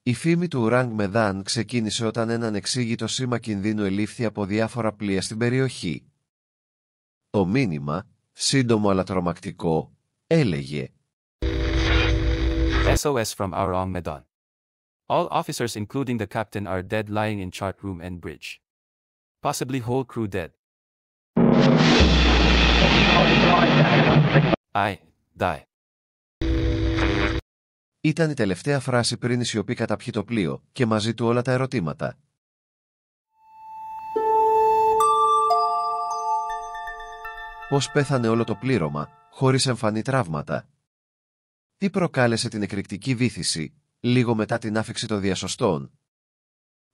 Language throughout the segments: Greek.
Η φήμη του Ουράνγκ Μεδάν ξεκίνησε όταν ένα ανεξήγητο σήμα κινδύνου ελήφθη από διάφορα πλοία στην περιοχή. Το μήνυμα, σύντομο αλλά τρομακτικό, έλεγε SOS from Urang Medan. All officers including the captain are dead lying in chart room and bridge. Possibly whole crew dead. I die. Ήταν η τελευταία φράση πριν η σιωπή καταπιεί το πλοίο και μαζί του όλα τα ερωτήματα. Πώς πέθανε όλο το πλήρωμα, χωρίς εμφανή τραύματα? Τι προκάλεσε την εκρηκτική βύθιση, λίγο μετά την άφιξη των διασωστών?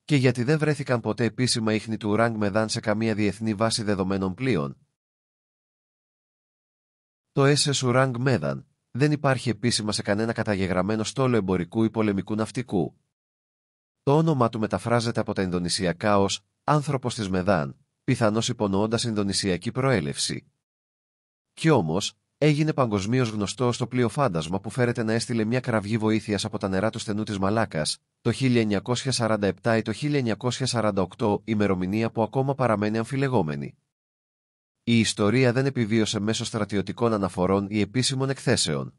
Και γιατί δεν βρέθηκαν ποτέ επίσημα ίχνη του Ουράνγκ Μεδάν σε καμία διεθνή βάση δεδομένων πλοίων? Το SS Ουράνγκ Μεδάν δεν υπάρχει επίσημα σε κανένα καταγεγραμμένο στόλο εμπορικού ή πολεμικού ναυτικού. Το όνομά του μεταφράζεται από τα Ινδονησιακά ως «άνθρωπος της Μεδάν», πιθανώς υπονοώντας Ινδονησιακή προέλευση. Κι όμως, έγινε παγκοσμίως γνωστό στο πλοίο Φάντασμα που φέρεται να έστειλε μια κραυγή βοήθειας από τα νερά του στενού της Μαλάκας, το 1947 ή το 1948, ημερομηνία που ακόμα παραμένει αμφιλεγόμενη. Η ιστορία δεν επιβίωσε μέσω στρατιωτικών αναφορών ή επίσημων εκθέσεων.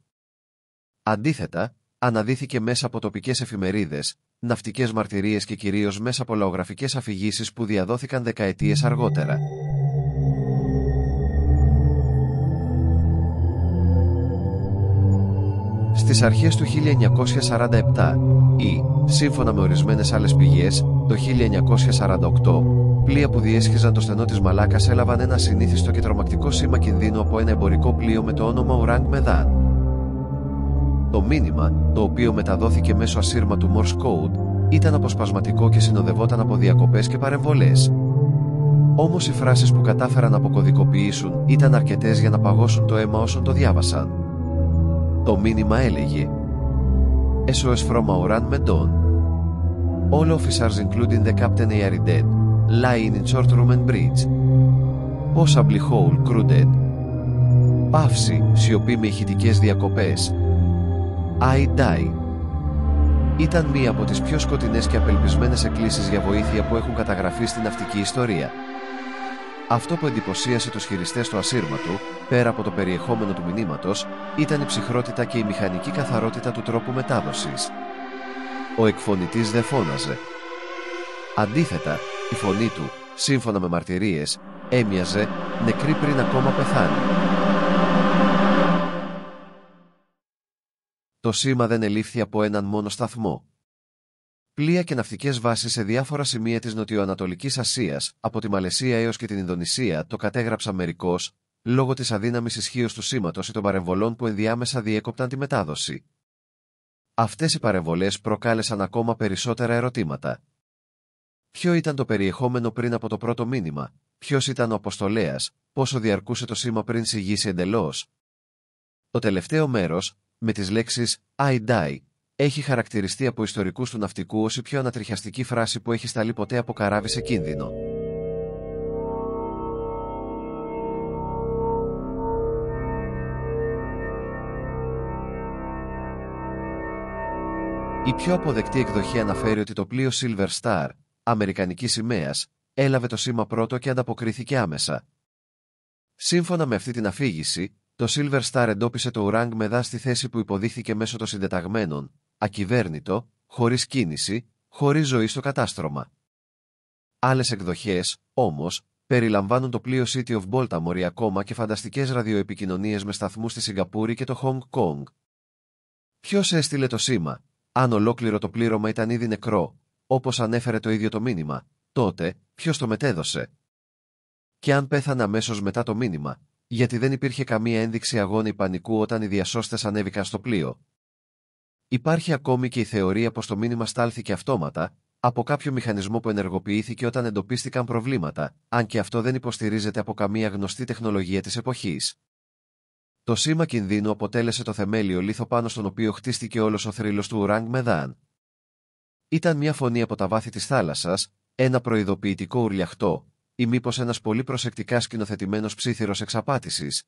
Αντίθετα, αναδύθηκε μέσα από τοπικές εφημερίδες, ναυτικές μαρτυρίες και κυρίως μέσα από λαογραφικές αφηγήσεις που διαδόθηκαν δεκαετίες αργότερα. Στις αρχές του 1947 ή, σύμφωνα με ορισμένες άλλες πηγές, το 1948, πλοία που διέσχιζαν το στενό της Μαλάκας έλαβαν ένα συνήθιστο και τρομακτικό σήμα κινδύνου από ένα εμπορικό πλοίο με το όνομα Ουράνγκ Μεδάν. Το μήνυμα, το οποίο μεταδόθηκε μέσω ασύρματου Morse Code, ήταν αποσπασματικό και συνοδευόταν από διακοπές και παρεμβολές. Όμως οι φράσεις που κατάφεραν να αποκωδικοποιήσουν ήταν αρκετές για να παγώσουν το αίμα όσων το διάβασαν. Το μήνυμα έλεγε SOS from Ουράνγκ Μεδάν. All officers including the captain are dead, lying in short room and bridge. Possibly whole crew dead. Παύση, σιωπή με ηχητικές διακοπές. I die. Ήταν μία από τις πιο σκοτεινές και απελπισμένες εκκλήσεις για βοήθεια που έχουν καταγραφεί στην ναυτική ιστορία. Αυτό που εντυπωσίασε τους χειριστές του ασύρματου, πέρα από το περιεχόμενο του μηνύματος, ήταν η ψυχρότητα και η μηχανική καθαρότητα του τρόπου μετάδοσης. Ο εκφωνητής δεν φώναζε. Αντίθετα, η φωνή του, σύμφωνα με μαρτυρίες, έμοιαζε νεκρή πριν ακόμα πεθάνει. Το σήμα δεν ελήφθη από έναν μόνο σταθμό. Πλοία και ναυτικές βάσεις σε διάφορα σημεία της Νοτιοανατολικής Ασίας, από τη Μαλαισία έως και την Ινδονησία, το κατέγραψαν μερικώς, λόγω της αδύναμης ισχύως του σήματος ή των παρεμβολών που ενδιάμεσα διέκοπταν τη μετάδοση. Αυτές οι παρεμβολές προκάλεσαν ακόμα περισσότερα ερωτήματα. Ποιο ήταν το περιεχόμενο πριν από το πρώτο μήνυμα, ποιος ήταν ο αποστολέας, πόσο διαρκούσε το σήμα πριν συγγύσει εντελώς? Το τελευταίο μέρος, με τις λέξεις I die, έχει χαρακτηριστεί από ιστορικούς του ναυτικού ως η πιο ανατριχιαστική φράση που έχει σταλεί ποτέ από καράβι σε κίνδυνο. Η πιο αποδεκτή εκδοχή αναφέρει ότι το πλοίο Silver Star, αμερικανικής σημαίας, έλαβε το σήμα πρώτο και ανταποκρίθηκε άμεσα. Σύμφωνα με αυτή την αφήγηση, το Silver Star εντόπισε το Ουράνγκ Μεδάν στη θέση που υποδείχθηκε μέσω των συντεταγμένων, ακυβέρνητο, χωρίς κίνηση, χωρίς ζωή στο κατάστρωμα. Άλλες εκδοχές, όμως, περιλαμβάνουν το πλοίο City of Baltimore ή ακόμα και φανταστικές ραδιοεπικοινωνίες με σταθμούς στη Σιγκαπούρη και το Hong Kong. Ποιος έστειλε το σήμα? Αν ολόκληρο το πλήρωμα ήταν ήδη νεκρό, όπως ανέφερε το ίδιο το μήνυμα, τότε ποιος το μετέδωσε? Και αν πέθανε αμέσως μετά το μήνυμα, γιατί δεν υπήρχε καμία ένδειξη αγώνα ή πανικού όταν οι διασώστες ανέβηκαν στο πλοίο? Υπάρχει ακόμη και η θεωρία πως το μήνυμα στάλθηκε αυτόματα, από κάποιο μηχανισμό που ενεργοποιήθηκε όταν εντοπίστηκαν προβλήματα, αν και αυτό δεν υποστηρίζεται από καμία γνωστή τεχνολογία της εποχής. Το σήμα κινδύνου αποτέλεσε το θεμέλιο λίθο πάνω στον οποίο χτίστηκε όλος ο θρύλος του Ουράνγκ Μεδάν. Ήταν μια φωνή από τα βάθη της θάλασσας, ένα προειδοποιητικό ουρλιαχτό, ή μήπως ένας πολύ προσεκτικά σκηνοθετημένος ψίθυρος εξαπάτησης?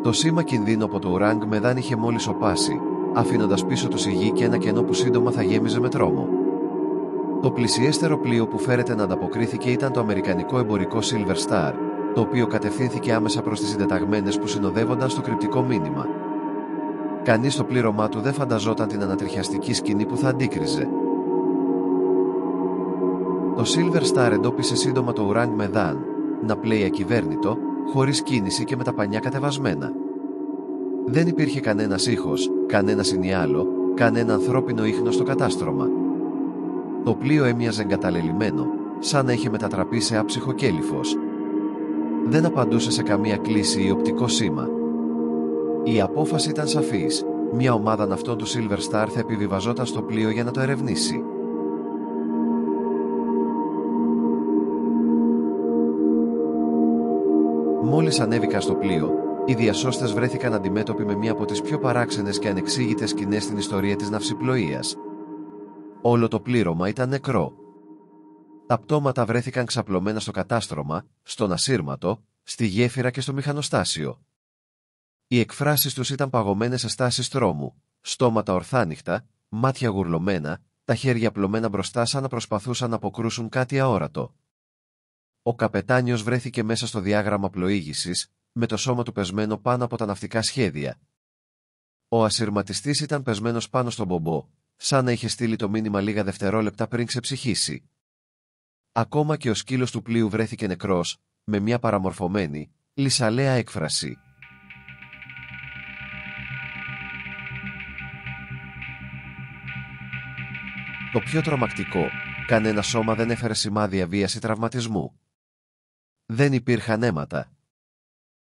Το σήμα κινδύνου από το Ουράνγκ Μεδάν είχε μόλις οπάσει, αφήνοντας πίσω του η γη και ένα κενό που σύντομα θα γέμιζε με τρόμο. Το πλησιέστερο πλοίο που φέρεται να ανταποκρίθηκε ήταν το αμερικανικό εμπορικό Silver Star, το οποίο κατευθύνθηκε άμεσα προς τις συντεταγμένες που συνοδεύονταν στο κρυπτικό μήνυμα. Κανείς στο πλήρωμά του δεν φανταζόταν την ανατριχιαστική σκηνή που θα αντίκριζε. Το Silver Star εντόπισε σύντομα το Ourang Medan να πλέει ακυβέρνητο, χωρίς κίνηση και με τα πανιά κατεβασμένα. Δεν υπήρχε κανένας ήχος, κανένα σινιάλο, κανένα ανθρώπινο ίχνος στο κατάστρωμα. Το πλοίο έμοιαζε εγκαταλελειμμένο, σαν να είχε μετατραπεί σε άψυχο κέλυφος. Δεν απαντούσε σε καμία κλήση ή οπτικό σήμα. Η απόφαση ήταν σαφής. Μια ομάδα ναυτών του Silver Star θα επιβιβαζόταν στο πλοίο για να το ερευνήσει. Μόλις ανέβηκαν στο πλοίο, οι διασώστες βρέθηκαν αντιμέτωποι με μία από τις πιο παράξενες και ανεξήγητες σκηνές στην ιστορία της ναυσιπλοείας. Όλο το πλήρωμα ήταν νεκρό. Τα πτώματα βρέθηκαν ξαπλωμένα στο κατάστρωμα, στον ασύρματο, στη γέφυρα και στο μηχανοστάσιο. Οι εκφράσεις τους ήταν παγωμένες σε στάσεις τρόμου, στόματα ορθάνυχτα, μάτια γουρλωμένα, τα χέρια πλωμένα μπροστά σαν να προσπαθούσαν να αποκρούσουν κάτι αόρατο. Ο καπετάνιος βρέθηκε μέσα στο διάγραμμα πλοήγησης, με το σώμα του πεσμένο πάνω από τα ναυτικά σχέδια. Ο ασυρματιστής ήταν πεσμένος πάνω στον μπομπό, σαν να είχε στείλει το μήνυμα λίγα δευτερόλεπτα πριν ξεψυχήσει. Ακόμα και ο σκύλος του πλοίου βρέθηκε νεκρός, με μια παραμορφωμένη, λυσαλέα έκφραση. Το πιο τρομακτικό, κανένα σώμα δεν έφερε σημάδια βίας ή τραυματισμού. Δεν υπήρχαν αίματα.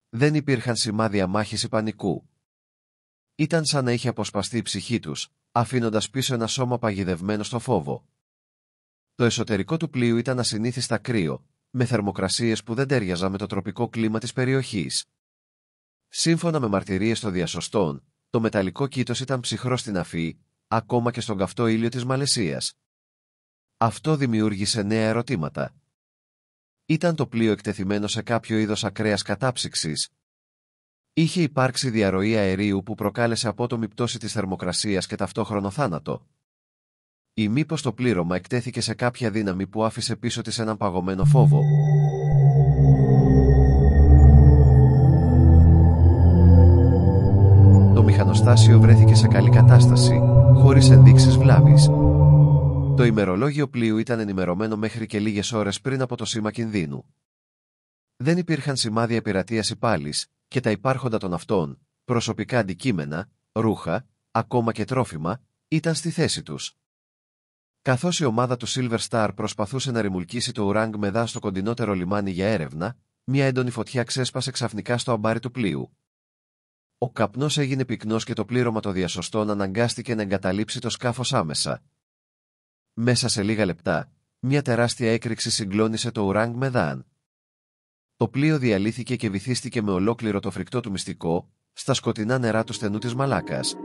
Δεν υπήρχαν σημάδια μάχης ή πανικού. Ήταν σαν να είχε αποσπαστεί η ψυχή τους, αφήνοντας πίσω ένα σώμα παγιδευμένο στο φόβο. Το εσωτερικό του πλοίου ήταν ασυνήθιστα κρύο, με θερμοκρασίες που δεν τέριαζαν με το τροπικό κλίμα της περιοχής. Σύμφωνα με μαρτυρίες των διασωστών, το μεταλλικό κήτος ήταν ψυχρό στην αφή, ακόμα και στον καυτό ήλιο της Μαλαισίας. Αυτό δημιούργησε νέα ερωτήματα. Ήταν το πλοίο εκτεθειμένο σε κάποιο είδος ακραίας κατάψυξης? Είχε υπάρξει διαρροή αερίου που προκάλεσε απότομη πτώση της θερμοκρασίας και ταυτόχρονο θάνατο? Ή μήπως το πλήρωμα εκτέθηκε σε κάποια δύναμη που άφησε πίσω της έναν παγωμένο φόβο? Το μηχανοστάσιο βρέθηκε σε καλή κατάσταση, χωρίς ενδείξεις βλάβης. Το ημερολόγιο πλοίου ήταν ενημερωμένο μέχρι και λίγες ώρες πριν από το σήμα κινδύνου. Δεν υπήρχαν σημάδια πειρατείας ή πάλης, και τα υπάρχοντα των αυτών, προσωπικά αντικείμενα, ρούχα, ακόμα και τρόφιμα, ήταν στη θέση τους. Καθώς η ομάδα του Silver Star προσπαθούσε να ρημουλκίσει το Ourang Medan στο κοντινότερο λιμάνι για έρευνα, μια έντονη φωτιά ξέσπασε ξαφνικά στο αμπάρι του πλοίου. Ο καπνός έγινε πυκνός και το πλήρωμα των διασωστών αναγκάστηκε να εγκαταλείψει το σκάφος άμεσα. Μέσα σε λίγα λεπτά, μια τεράστια έκρηξη συγκλώνησε το Ourang Medan. Το πλοίο διαλύθηκε και βυθίστηκε με ολόκληρο το φρικτό του μυστικό, στα σκοτεινά νερά του στενού της Μαλάκας.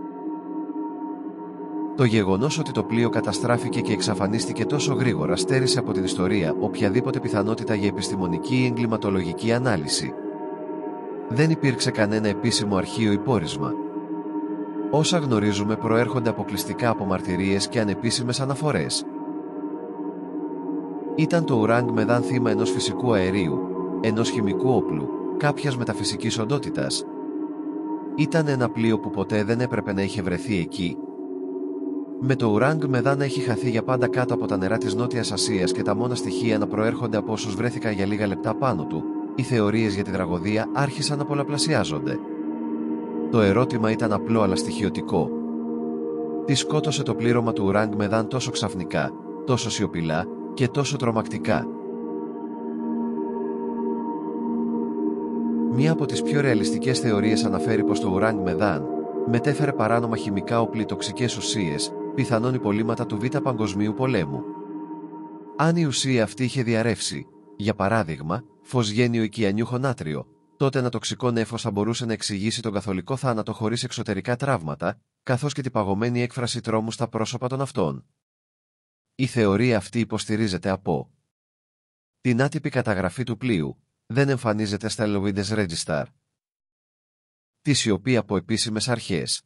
Το γεγονός ότι το πλοίο καταστράφηκε και εξαφανίστηκε τόσο γρήγορα στέρισε από την ιστορία οποιαδήποτε πιθανότητα για επιστημονική ή εγκληματολογική ανάλυση. Δεν υπήρξε κανένα επίσημο αρχείο ή πόρισμα. Όσα γνωρίζουμε προέρχονται αποκλειστικά από μαρτυρίες και ανεπίσημες αναφορές. Ήταν το Ourang Medan θύμα ενός φυσικού αερίου, ενός χημικού όπλου, κάποιας μεταφυσικής οντότητας? Ήταν ένα πλοίο που ποτέ δεν έπρεπε να είχε βρεθεί εκεί? Με το Ourang Medan να έχει χαθεί για πάντα κάτω από τα νερά της Νότιας Ασίας και τα μόνα στοιχεία να προέρχονται από όσους βρέθηκαν για λίγα λεπτά πάνω του, οι θεωρίες για τη τραγωδία άρχισαν να πολλαπλασιάζονται. Το ερώτημα ήταν απλό αλλά στοιχειωτικό. Τι σκότωσε το πλήρωμα του Ourang Medan τόσο ξαφνικά, τόσο σιωπηλά και τόσο τρομακτικά? Μία από τις πιο ρεαλιστικές θεωρίες αναφέρει πως το Ourang Medan μετέφερε παράνομα χημικά όπλα ή τοξικές ουσίες, πιθανόν υπολείμματα του Β' Παγκοσμίου Πολέμου. Αν η ουσία αυτή είχε διαρρεύσει, για παράδειγμα, φωσγένιο ή κυανιούχο νάτριο, τότε ένα τοξικό νέφος θα μπορούσε να εξηγήσει τον καθολικό θάνατο χωρίς εξωτερικά τραύματα, καθώς και την παγωμένη έκφραση τρόμου στα πρόσωπα των αυτών. Η θεωρία αυτή υποστηρίζεται από την άτυπη καταγραφή του πλοίου, δεν εμφανίζεται στα Lloyd's Register. Τη σιωπή από επίσημες αρχές.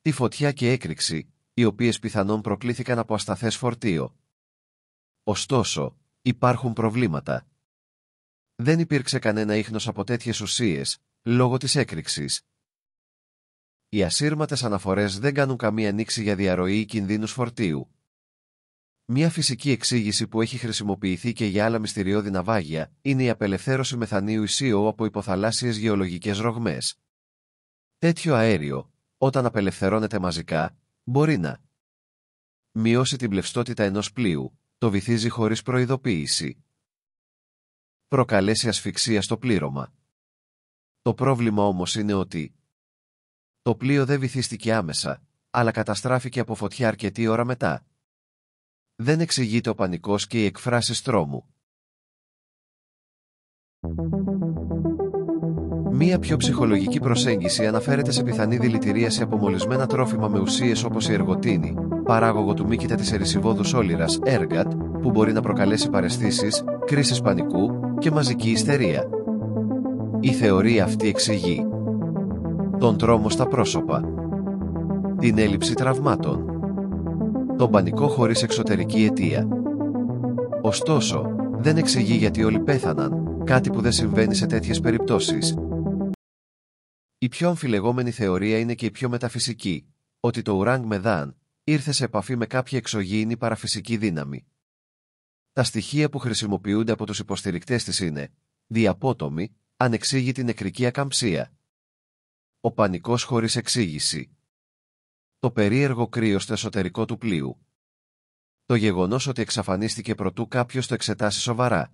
τη φωτιά και έκρηξη, οι οποίες πιθανόν προκλήθηκαν από ασταθές φορτίο. Ωστόσο, υπάρχουν προβλήματα. Δεν υπήρξε κανένα ίχνος από τέτοιες ουσίες, λόγω της έκρηξης. Οι ασύρματες αναφορές δεν κάνουν καμία ανοίξη για διαρροή ή κινδύνους φορτίου. Μια φυσική εξήγηση που έχει χρησιμοποιηθεί και για άλλα μυστηριώδη ναυάγια είναι η απελευθέρωση μεθανίου ΙΣΙΟ από υποθαλάσσιες γεωλογικές ρογμές. Τέτοιο αέριο, όταν απελευθερώνεται μαζικά, μπορεί να μειώσει την πλευστότητα ενός πλοίου, το βυθίζει χωρίς προειδοποίηση. Προκαλέσει ασφυξία στο πλήρωμα. Το πρόβλημα όμως είναι ότι το πλοίο δεν βυθίστηκε άμεσα, αλλά καταστράφηκε από φωτιά αρκετή ώρα μετά. Δεν εξηγείται ο πανικός και οι εκφράσεις τρόμου. Μία πιο ψυχολογική προσέγγιση αναφέρεται σε πιθανή δηλητηρίαση από μολυσμένα τρόφιμα με ουσίες όπως η εργοτίνη, παράγωγο του μύκητα της ερυσιβόδους όλυρας ERGAT, που μπορεί να προκαλέσει παραισθήσεις, κρίσεις πανικού και μαζική ιστερία. Η θεωρία αυτή εξηγεί τον τρόμο στα πρόσωπα, την έλλειψη τραυμάτων, τον πανικό χωρίς εξωτερική αιτία. Ωστόσο, δεν εξηγεί γιατί όλοι πέθαναν, κάτι που δεν συμβαίνει σε τέτοιες περιπτώσεις. Η πιο αμφιλεγόμενη θεωρία είναι και η πιο μεταφυσική, ότι το Ουράνγκ Μεδάν ήρθε σε επαφή με κάποια εξωγήινη παραφυσική δύναμη. Τα στοιχεία που χρησιμοποιούνται από τους υποστηρικτές της είναι διαπότομη, ανεξήγητη νεκρική ακαμψία, ο πανικός χωρίς εξήγηση, το περίεργο κρύο στο εσωτερικό του πλοίου, το γεγονός ότι εξαφανίστηκε προτού κάποιος το εξετάσει σοβαρά.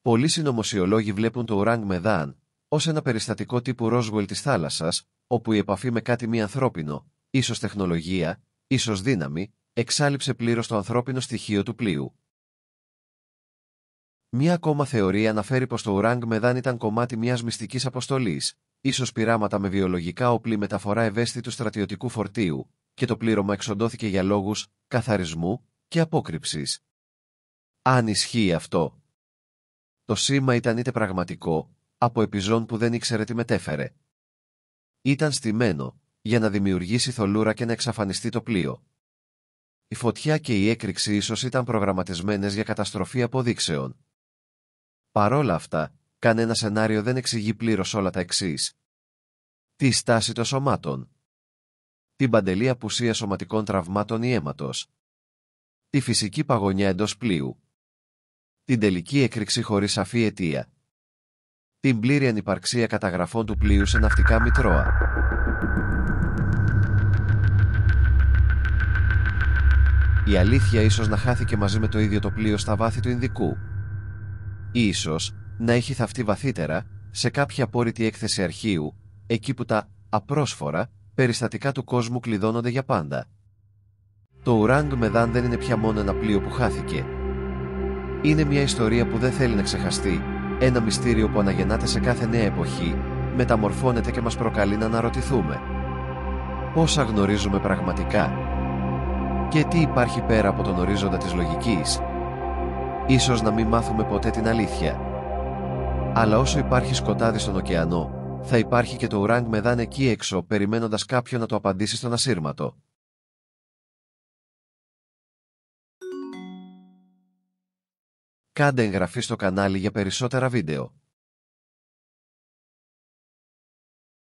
Πολλοί συνωμοσιολόγοι βλέπουν το Ουράνγκ Μεδάν ως ένα περιστατικό τύπου Ρόσουελ της θάλασσας, όπου η επαφή με κάτι μη ανθρώπινο, ίσως τεχνολογία, ίσως δύναμη, εξάλειψε πλήρως το ανθρώπινο στοιχείο του πλοίου. Μία ακόμα θεωρία αναφέρει πως το Ουράνγκ Μεδάν ήταν κομμάτι μιας μυστικής αποστολής, ίσως πειράματα με βιολογικά όπλη μεταφορά ευαίσθητου στρατιωτικού φορτίου, και το πλήρωμα εξοντώθηκε για λόγους καθαρισμού και απόκρυψης. Αν ισχύει αυτό, το σήμα ήταν είτε πραγματικό, από επιζών που δεν ήξερε τι μετέφερε. Ήταν στημένο, για να δημιουργήσει θολούρα και να εξαφανιστεί το πλοίο. Η φωτιά και η έκρηξη ίσως ήταν προγραμματισμένες για καταστροφή αποδείξεων. Παρόλα αυτά, κανένα σενάριο δεν εξηγεί πλήρως όλα τα εξής. Τη στάση των σωμάτων, την παντελή απουσία σωματικών τραυμάτων ή αίματος, τη φυσική παγωνιά εντός πλοίου, την τελική έκρηξη χωρίς σαφή αιτία, την πλήρη ανυπαρξία καταγραφών του πλοίου σε ναυτικά μητρώα. Η αλήθεια ίσως να χάθηκε μαζί με το ίδιο το πλοίο στα βάθη του Ινδικού. Ίσως να έχει θαυτεί βαθύτερα σε κάποια απόρριτη έκθεση αρχείου, εκεί που τα απρόσφορα περιστατικά του κόσμου κλειδώνονται για πάντα. Το Ουράνγκ Μεδάν δεν είναι πια μόνο ένα πλοίο που χάθηκε. Είναι μια ιστορία που δεν θέλει να ξεχαστεί, ένα μυστήριο που αναγεννάται σε κάθε νέα εποχή, μεταμορφώνεται και μας προκαλεί να αναρωτηθούμε. Πόσα γνωρίζουμε πραγματικά? Και τι υπάρχει πέρα από τον ορίζοντα της λογικής? Ίσως να μην μάθουμε ποτέ την αλήθεια. Αλλά όσο υπάρχει σκοτάδι στον ωκεανό, θα υπάρχει και το Ουράνγκ Μεδάν εκεί έξω, περιμένοντας κάποιον να το απαντήσει στον ασύρματο. Κάντε εγγραφή στο κανάλι για περισσότερα βίντεο.